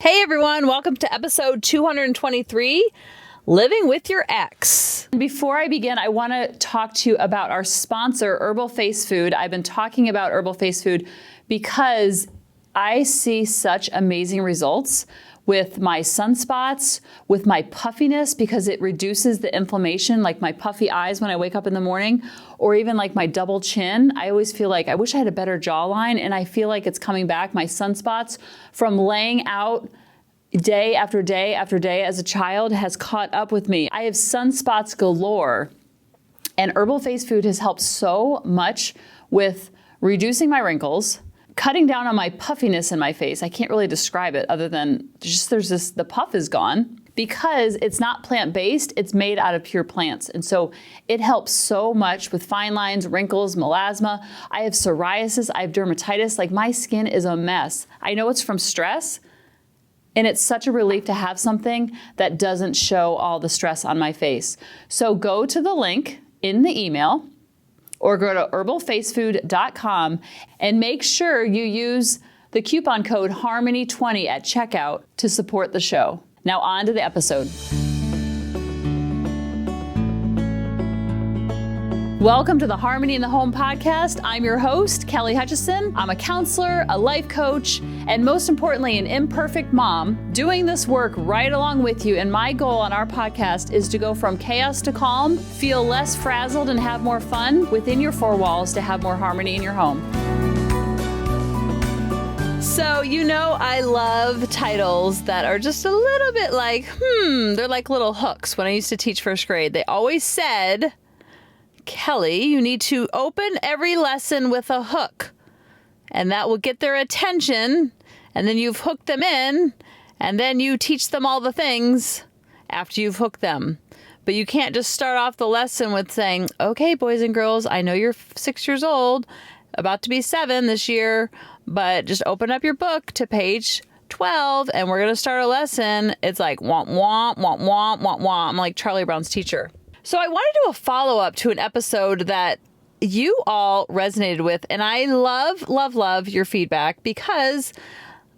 Hey everyone, welcome to episode 223, Living with Your Ex. Before I begin, I want to talk to you about our sponsor, Herbal Face Food. I've been talking about Herbal Face Food because I see such amazing results with my sunspots, with my puffiness, because it reduces the inflammation, like my puffy eyes when I wake up in the morning, or even like my double chin. I always feel like I wish I had a better jawline, and I feel like it's coming back. My sunspots from laying out day after day after day as a child has caught up with me. I have sunspots galore, and Herbal Face Food has helped so much with reducing my wrinkles, cutting down on my puffiness in my face. I can't really describe it other than just the puff is gone because it's not plant-based, it's made out of pure plants. And so it helps so much with fine lines, wrinkles, melasma. I have psoriasis, I have dermatitis, like my skin is a mess. I know it's from stress, and it's such a relief to have something that doesn't show all the stress on my face. So go to the link in the email, or go to herbalfacefood.com and make sure you use the coupon code HARMONY20 at checkout to support the show. Now on to the episode. Welcome to the Harmony in the Home podcast. I'm your host, Kelly Hutchison. I'm a counselor, a life coach, and most importantly, an imperfect mom doing this work right along with you. And my goal on our podcast is to go from chaos to calm, feel less frazzled, and have more fun within your four walls to have more harmony in your home. So, you know, I love titles that are just a little bit like, they're like little hooks. When I used to teach first grade, they always said, Kelly, you need to open every lesson with a hook, and that will get their attention, and then you've hooked them in, and then you teach them all the things after you've hooked them. But you can't just start off the lesson with saying, okay, boys and girls, I know you're 6 years old, about to be 7 this year, but just open up your book to page 12, and we're going to start a lesson. It's like, womp, womp, womp, womp, womp, womp. I'm like Charlie Brown's teacher. So I want to do a follow-up to an episode that you all resonated with, and I love, love, love your feedback because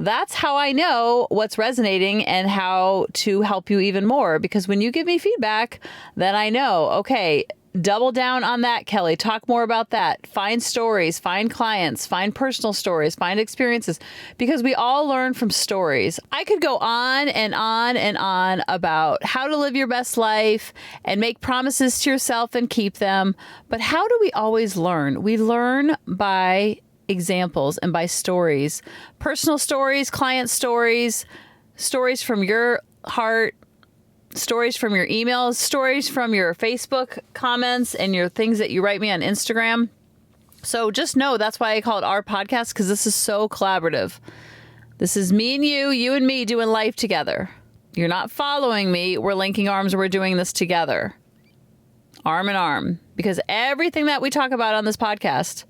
that's how I know what's resonating and how to help you even more. Because when you give me feedback, then I know, okay, double down on that, Kelly. Talk more about that. Find stories, find clients, find personal stories, find experiences, because we all learn from stories. I could go on and on and on about how to live your best life and make promises to yourself and keep them. But how do we always learn? We learn by examples and by stories, personal stories, client stories, stories from your heart, stories from your emails, stories from your Facebook comments, and your things that you write me on Instagram. So just know that's why I call it our podcast, because this is so collaborative. This is me and you and me doing life together. You're not following me. We're linking arms. We're doing this together, arm in arm, because everything that we talk about on this podcast,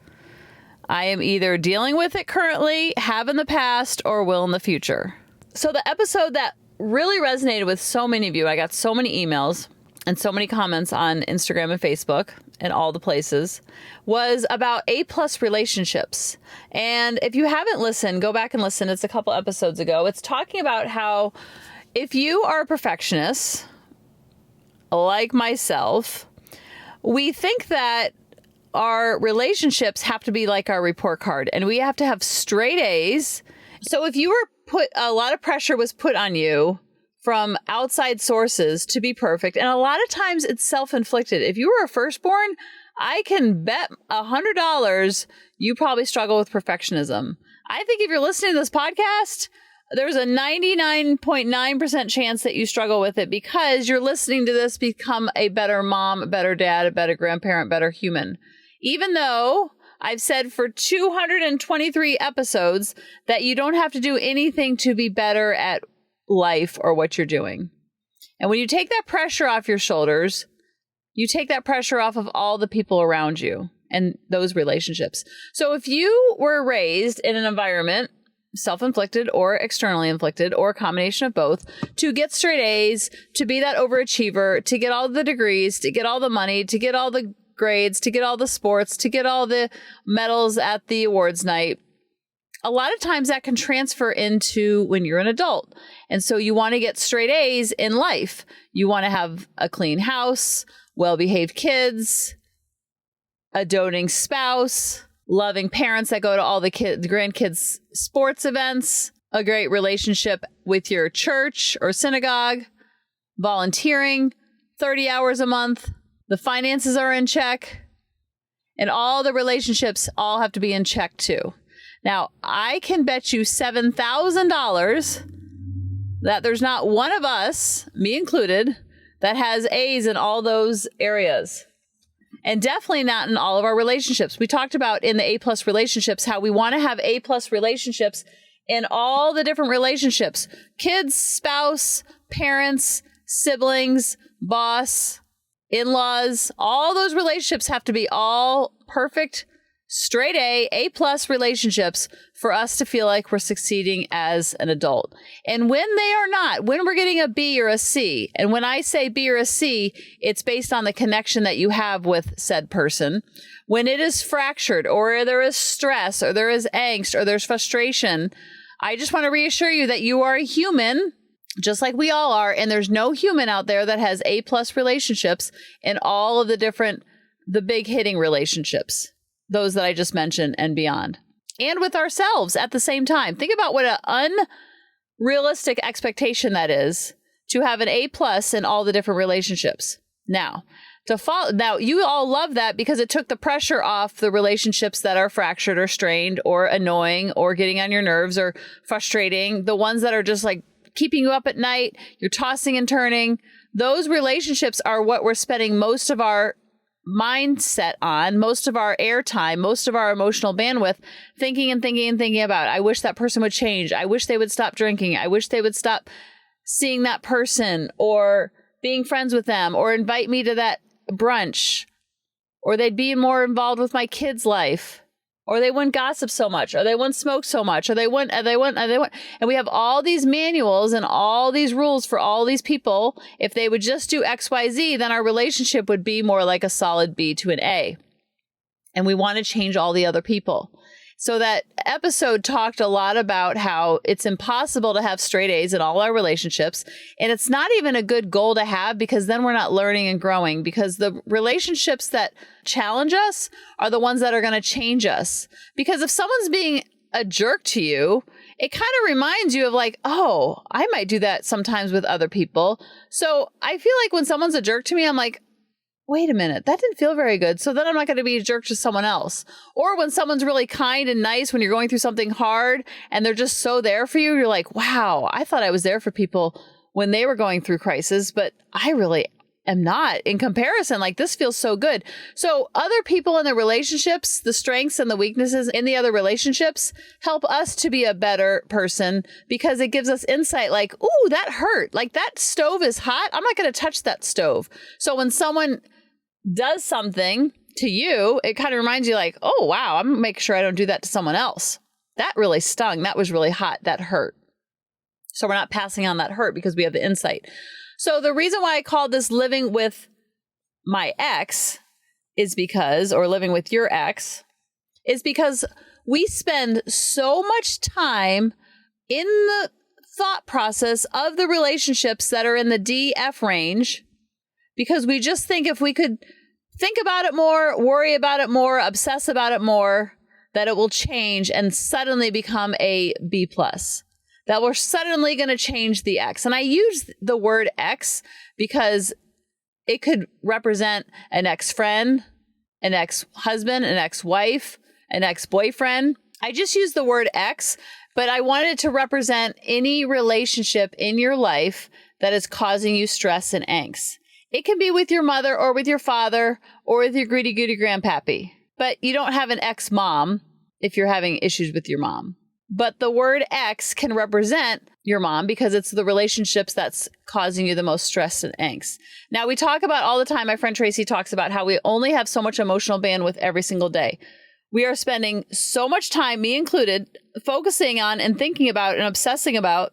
I am either dealing with it currently, have in the past, or will in the future. So the episode that really resonated with so many of you, I got so many emails and so many comments on Instagram and Facebook and all the places, was about A+ relationships. And if you haven't listened, go back and listen. It's a couple episodes ago. It's talking about how if you are a perfectionist, like myself, we think that our relationships have to be like our report card, and we have to have straight A's. So if you were a lot of pressure was put on you from outside sources to be perfect. And a lot of times it's self-inflicted. If you were a firstborn, I can bet $100 you probably struggle with perfectionism. I think if you're listening to this podcast, there's a 99.9% chance that you struggle with it because you're listening to this become a better mom, a better dad, a better grandparent, better human. Even though I've said for 223 episodes that you don't have to do anything to be better at life or what you're doing. And when you take that pressure off your shoulders, you take that pressure off of all the people around you and those relationships. So if you were raised in an environment, self-inflicted or externally inflicted, or a combination of both, to get straight A's, to be that overachiever, to get all the degrees, to get all the money, to get all the grades, to get all the sports, to get all the medals at the awards night, a lot of times that can transfer into when you're an adult. And so you want to get straight A's in life. You want to have a clean house, well-behaved kids, a doting spouse, loving parents that go to all the grandkids' sports events, a great relationship with your church or synagogue, volunteering 30 hours a month, the finances are in check, and all the relationships all have to be in check too. Now, I can bet you $7,000 that there's not one of us, me included, that has A's in all those areas. And definitely not in all of our relationships. We talked about in the A+ relationships how we want to have A+ relationships in all the different relationships. Kids, spouse, parents, siblings, boss, in-laws, all those relationships have to be all perfect, straight A+ relationships for us to feel like we're succeeding as an adult. And when they are not, when we're getting a B or a C, and when I say B or a C, it's based on the connection that you have with said person. When it is fractured, or there is stress, or there is angst, or there's frustration, I just want to reassure you that you are a human, just like we all are, and there's no human out there that has A+ relationships in all of the big hitting relationships. Those that I just mentioned and beyond. And with ourselves at the same time. Think about what an unrealistic expectation that is to have an A+ in all the different relationships. Now, you all love that because it took the pressure off the relationships that are fractured or strained or annoying or getting on your nerves or frustrating. The ones that are just like keeping you up at night, you're tossing and turning. Those relationships are what we're spending most of our mindset on, most of our airtime, most of our emotional bandwidth, thinking about. I wish that person would change. I wish they would stop drinking. I wish they would stop seeing that person or being friends with them or invite me to that brunch, or they'd be more involved with my kids' life, or they wouldn't gossip so much, or they wouldn't smoke so much, or they wouldn't. And we have all these manuals and all these rules for all these people. If they would just do X, Y, Z, then our relationship would be more like a solid B to an A. And we want to change all the other people. So that episode talked a lot about how it's impossible to have straight A's in all our relationships. And it's not even a good goal to have because then we're not learning and growing, because the relationships that challenge us are the ones that are going to change us. Because if someone's being a jerk to you, it kind of reminds you of like, oh, I might do that sometimes with other people. So I feel like when someone's a jerk to me, I'm like, wait a minute, that didn't feel very good. So then I'm not going to be a jerk to someone else. Or when someone's really kind and nice when you're going through something hard and they're just so there for you, you're like, wow, I thought I was there for people when they were going through crisis, but I really am not in comparison. Like, this feels so good. So other people in the relationships, the strengths and the weaknesses in the other relationships help us to be a better person because it gives us insight like, ooh, that hurt. Like, that stove is hot. I'm not going to touch that stove. So when someone does something to you, it kind of reminds you like, oh, wow, I'm gonna make sure I don't do that to someone else. That really stung. That was really hot. That hurt. So we're not passing on that hurt because we have the insight. So the reason why I called this living with my ex is because, or living with your ex, is because we spend so much time in the thought process of the relationships that are in the D-F range, because we just think if we could think about it more, worry about it more, obsess about it more, that it will change and suddenly become a B+. That we're suddenly going to change the X. And I use the word X because it could represent an ex-friend, an ex-husband, an ex-wife, an ex-boyfriend. I just use the word X, but I wanted to represent any relationship in your life that is causing you stress and angst. It can be with your mother or with your father or with your greedy grandpappy. But you don't have an ex-mom if you're having issues with your mom. But the word X can represent your mom because it's the relationships that's causing you the most stress and angst. Now, we talk about all the time, my friend Tracy talks about how we only have so much emotional bandwidth every single day. We are spending so much time, me included, focusing on and thinking about and obsessing about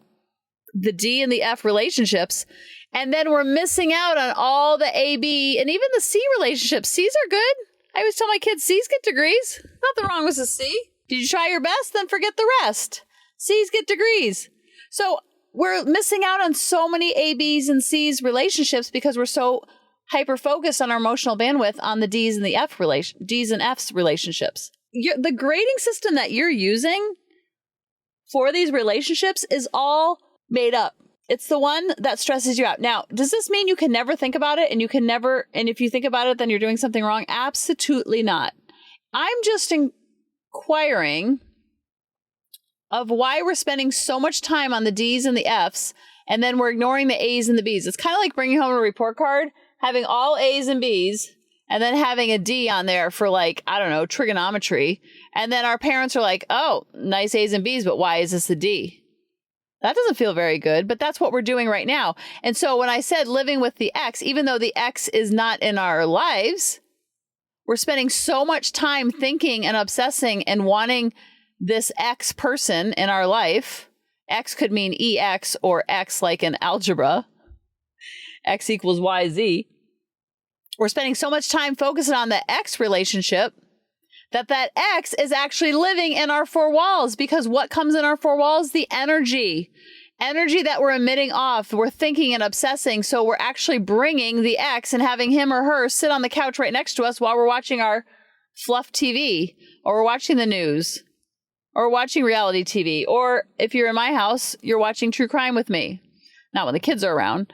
the D and the F relationships. And then we're missing out on all the A, B, and even the C relationships. C's are good. I always tell my kids, C's get degrees. Nothing wrong with a C. Did you try your best? Then forget the rest. C's get degrees. So we're missing out on so many A, B's, and C's relationships because we're so hyper-focused on our emotional bandwidth on the D's and F's relationships. The grading system that you're using for these relationships is all made up. It's the one that stresses you out. Now, does this mean you can never think about it and if you think about it, then you're doing something wrong? Absolutely not. I'm just inquiring of why we're spending so much time on the D's and the F's and then we're ignoring the A's and the B's. It's kind of like bringing home a report card, having all A's and B's, and then having a D on there for trigonometry. And then our parents are like, oh, nice A's and B's, but why is this a D? That doesn't feel very good, but that's what we're doing right now. And so when I said living with the X, even though the X is not in our lives, we're spending so much time thinking and obsessing and wanting this X person in our life. X could mean EX or X like in algebra. X equals YZ. We're spending so much time focusing on the X relationship that X is actually living in our four walls, because what comes in our four walls? The energy that we're emitting off. We're thinking and obsessing. So we're actually bringing the X and having him or her sit on the couch right next to us while we're watching our fluff TV, or we're watching the news, or watching reality TV. Or if you're in my house, you're watching true crime with me. Not when the kids are around.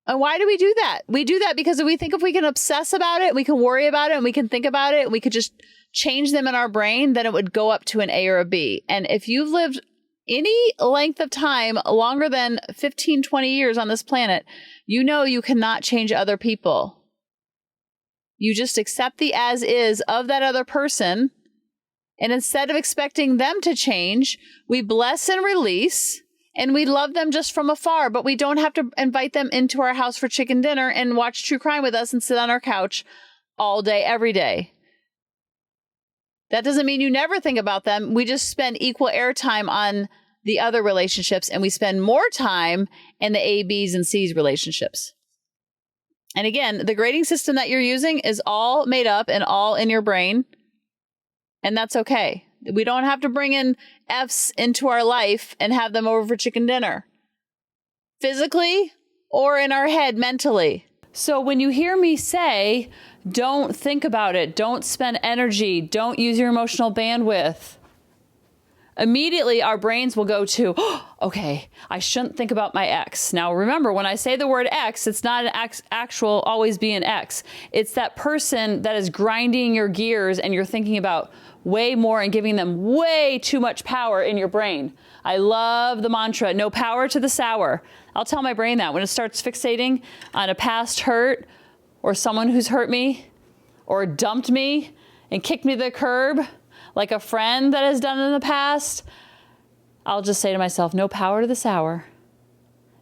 And why do we do that? We do that because we think if we can obsess about it, we can worry about it, and we can think about it, and we could just change them in our brain, then it would go up to an A or a B. And if you've lived any length of time longer than 15, 20 years on this planet, you know you cannot change other people. You just accept the as is of that other person. And instead of expecting them to change, we bless and release, and we love them just from afar, but we don't have to invite them into our house for chicken dinner and watch true crime with us and sit on our couch all day, every day. That doesn't mean you never think about them. We just spend equal airtime on the other relationships, and we spend more time in the A, B's, and C's relationships. And again, the grading system that you're using is all made up and all in your brain, and that's okay. We don't have to bring in F's into our life and have them over for chicken dinner, physically or in our head mentally. So when you hear me say, don't think about it, don't spend energy, don't use your emotional bandwidth, immediately our brains will go to, okay, I shouldn't think about my ex. Now remember, when I say the word ex, it's not an actual always be an ex. It's that person that is grinding your gears and you're thinking about way more and giving them way too much power in your brain. I love the mantra, no power to the sour. I'll tell my brain that when it starts fixating on a past hurt or someone who's hurt me or dumped me and kicked me to the curb, like a friend that has done in the past, I'll just say to myself, no power to the sour,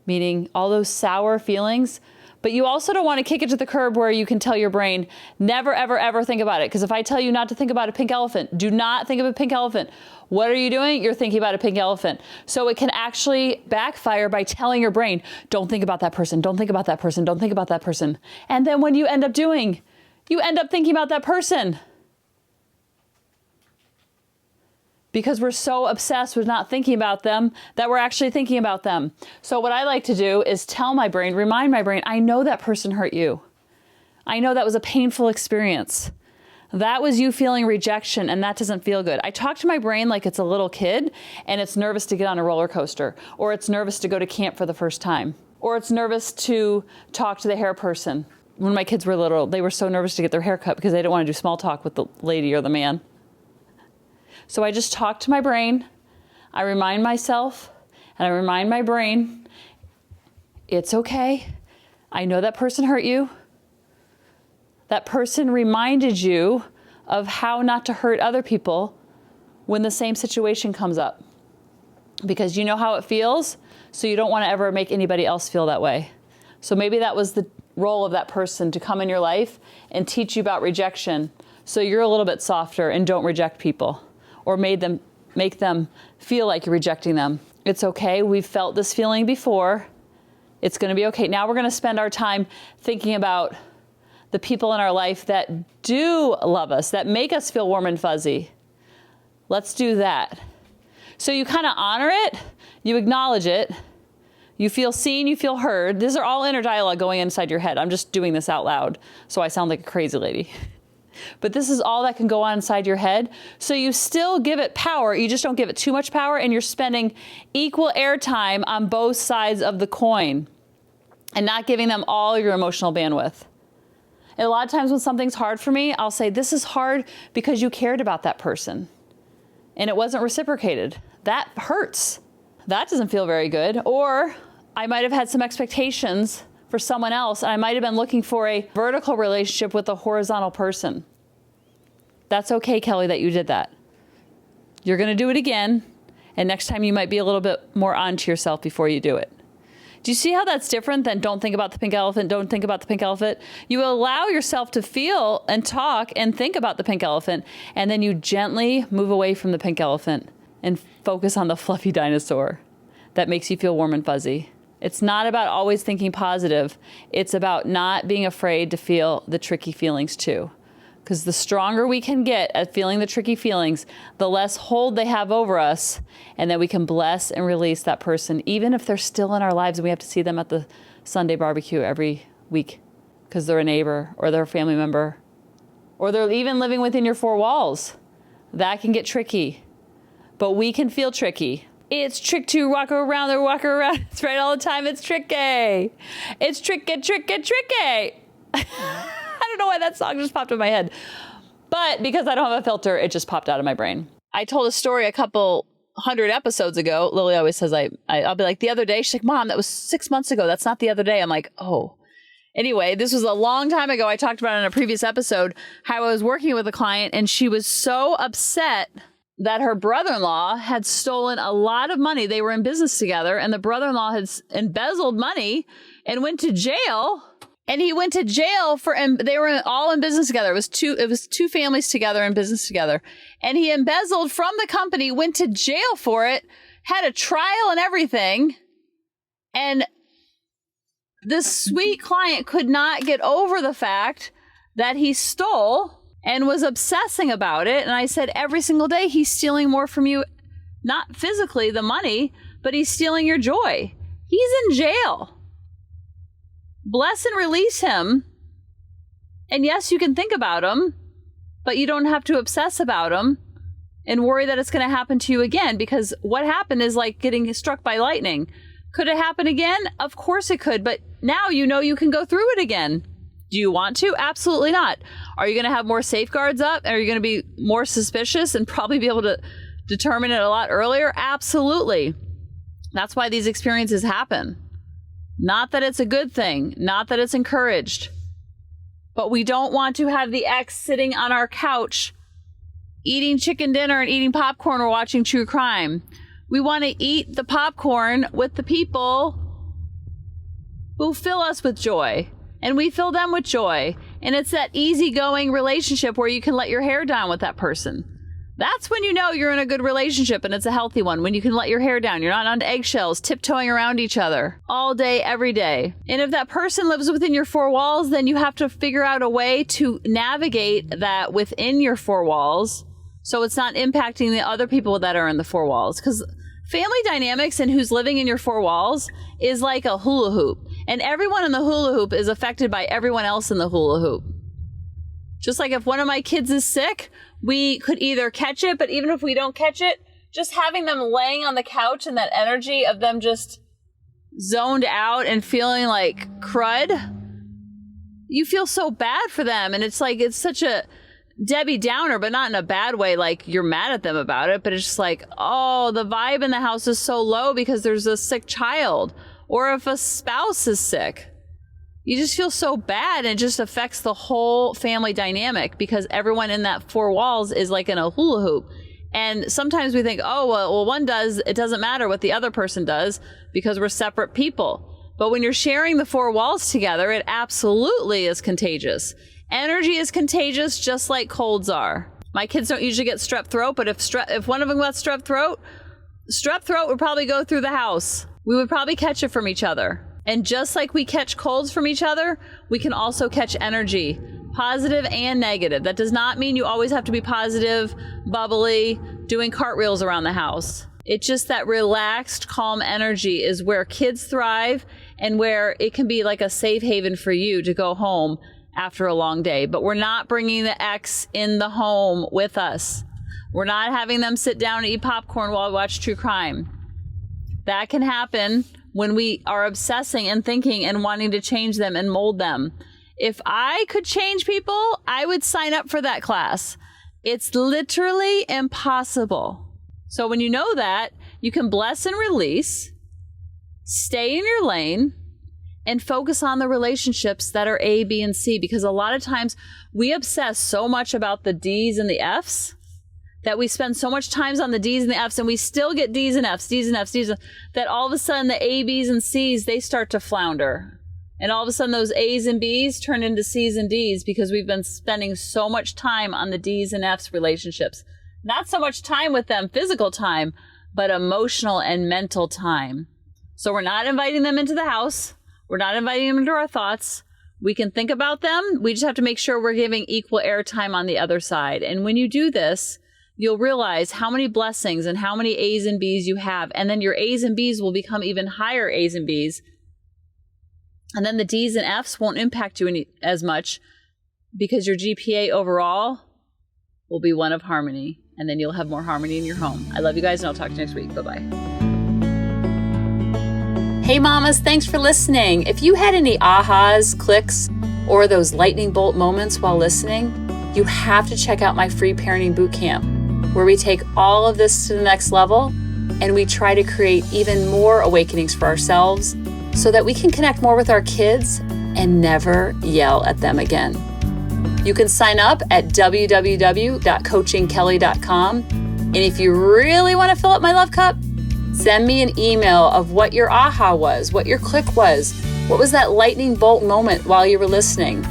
meaning all those sour feelings. But you also don't want to kick it to the curb where you can tell your brain, never, ever, ever think about it. Because if I tell you not to think about a pink elephant, do not think of a pink elephant. What are you doing? You're thinking about a pink elephant. So it can actually backfire by telling your brain, don't think about that person, don't think about that person, don't think about that person. And then when you end up doing, you end up thinking about that person. Because we're so obsessed with not thinking about them that we're actually thinking about them. So what I like to do is tell my brain, remind my brain, I know that person hurt you. I know that was a painful experience. That was you feeling rejection, and that doesn't feel good. I talk to my brain like it's a little kid and it's nervous to get on a roller coaster, or it's nervous to go to camp for the first time, or it's nervous to talk to the hair person. When my kids were little, they were so nervous to get their hair cut because they didn't want to do small talk with the lady or the man. So I just talk to my brain, I remind myself, and I remind my brain, it's okay. I know that person hurt you. That person reminded you of how not to hurt other people when the same situation comes up. Because you know how it feels, so you don't want to ever make anybody else feel that way. So maybe that was the role of that person, to come in your life and teach you about rejection, so you're a little bit softer and don't reject people. Or make them feel like you're rejecting them. It's okay. We've felt this feeling before. It's going to be okay. Now we're going to spend our time thinking about the people in our life that do love us, that make us feel warm and fuzzy. Let's do that. So you kind of honor it, you acknowledge it, you feel seen, you feel heard. These are all inner dialogue going inside your head. I'm just doing this out loud, so I sound like a crazy lady. But this is all that can go on inside your head. So you still give it power, you just don't give it too much power, and you're spending equal airtime on both sides of the coin and not giving them all your emotional bandwidth. And a lot of times when something's hard for me, I'll say, this is hard because you cared about that person and it wasn't reciprocated. That hurts. That doesn't feel very good. Or I might have had some expectations for someone else, and I might have been looking for a vertical relationship with a horizontal person. That's okay, Kelly, that you did that. You're going to do it again, and next time you might be a little bit more onto yourself before you do it. Do you see how that's different than don't think about the pink elephant, don't think about the pink elephant? You allow yourself to feel and talk and think about the pink elephant, and then you gently move away from the pink elephant and focus on the fluffy dinosaur that makes you feel warm and fuzzy. It's not about always thinking positive. It's about not being afraid to feel the tricky feelings too. Because the stronger we can get at feeling the tricky feelings, the less hold they have over us, and then we can bless and release that person, even if they're still in our lives and we have to see them at the Sunday barbecue every week because they're a neighbor or they're a family member, or they're even living within your four walls. That can get tricky, but we can feel tricky. It's trick to walk around or walk around. It's right all the time. It's tricky. It's tricky, tricky, tricky. I don't know why that song just popped in my head. But because I don't have a filter, it just popped out of my brain. I told a story a couple 100 episodes ago. Lily always says, I'll be like, the other day. She's like, Mom, that was 6 months ago. That's not the other day. I'm like, oh. Anyway, this was a long time ago. I talked about it in a previous episode, how I was working with a client and she was so upset that her brother-in-law had stolen a lot of money. They were in business together, and the brother-in-law had embezzled money and went to jail. And he went to jail they were all in business together. It was two families together in business together. And he embezzled from the company, went to jail for it, had a trial and everything. And this sweet client could not get over the fact that he stole and was obsessing about it. And I said, every single day he's stealing more from you, not physically the money, but he's stealing your joy. He's in jail. Bless and release him. And yes, you can think about him, but you don't have to obsess about him and worry that it's going to happen to you again, because what happened is like getting struck by lightning. Could it happen again? Of course it could, but now you know you can go through it again. Do you want to? Absolutely not. Are you going to have more safeguards up? Are you going to be more suspicious and probably be able to determine it a lot earlier? Absolutely. That's why these experiences happen. Not that it's a good thing, not that it's encouraged, but we don't want to have the ex sitting on our couch eating chicken dinner and eating popcorn or watching true crime. We want to eat the popcorn with the people who fill us with joy, and we fill them with joy. And it's that easygoing relationship where you can let your hair down with that person. That's when you know you're in a good relationship and it's a healthy one, when you can let your hair down. You're not on eggshells, tiptoeing around each other all day, every day. And if that person lives within your four walls, then you have to figure out a way to navigate that within your four walls so it's not impacting the other people that are in the four walls. Because family dynamics and who's living in your four walls is like a hula hoop. And everyone in the hula hoop is affected by everyone else in the hula hoop. Just like if one of my kids is sick, we could either catch it, but even if we don't catch it, just having them laying on the couch and that energy of them just zoned out and feeling like crud, you feel so bad for them. And it's like, it's such a Debbie Downer, but not in a bad way, like you're mad at them about it, but it's just like, oh, the vibe in the house is so low because there's a sick child, or if a spouse is sick. You just feel so bad, and it just affects the whole family dynamic because everyone in that four walls is like in a hula hoop. And sometimes we think, oh, well, one does, it doesn't matter what the other person does because we're separate people. But when you're sharing the four walls together, it absolutely is contagious. Energy is contagious just like colds are. My kids don't usually get strep throat, but if one of them got strep throat would probably go through the house. We would probably catch it from each other. And just like we catch colds from each other, we can also catch energy, Positive and negative. That does not mean you always have to be positive, bubbly, doing cartwheels around the house. It's just that relaxed, calm energy is where kids thrive and where it can be like a safe haven for you to go home after a long day. But we're not bringing the ex in the home with us. We're not having them sit down and eat popcorn while we watch true crime. That can happen when we are obsessing and thinking and wanting to change them and mold them. If I could change people, I would sign up for that class. It's literally impossible. So when you know that, you can bless and release, stay in your lane, and focus on the relationships that are A, B, and C. Because a lot of times we obsess so much about the D's and the F's that we spend so much time on the D's and the F's, and we still get D's and F's, D's and F's, D's, that all of a sudden the A, B's, and C's, they start to flounder. And all of a sudden those A's and B's turn into C's and D's because we've been spending so much time on the D's and F's relationships. Not so much time with them, physical time, but emotional and mental time. So we're not inviting them into the house. We're not inviting them into our thoughts. We can think about them. We just have to make sure we're giving equal airtime on the other side. And when you do this, you'll realize how many blessings and how many A's and B's you have. And then your A's and B's will become even higher A's and B's. And then the D's and F's won't impact you as much because your GPA overall will be one of harmony. And then you'll have more harmony in your home. I love you guys, and I'll talk to you next week. Bye-bye. Hey, mamas, thanks for listening. If you had any ahas, clicks, or those lightning bolt moments while listening, you have to check out my free parenting bootcamp, where we take all of this to the next level, and we try to create even more awakenings for ourselves so that we can connect more with our kids and never yell at them again. You can sign up at www.coachingkelly.com. And if you really want to fill up my love cup, send me an email of what your aha was, what your click was, what was that lightning bolt moment while you were listening.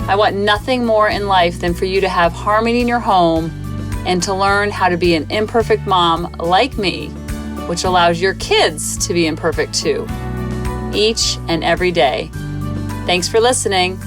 I want nothing more in life than for you to have harmony in your home and to learn how to be an imperfect mom like me, which allows your kids to be imperfect too, each and every day. Thanks for listening.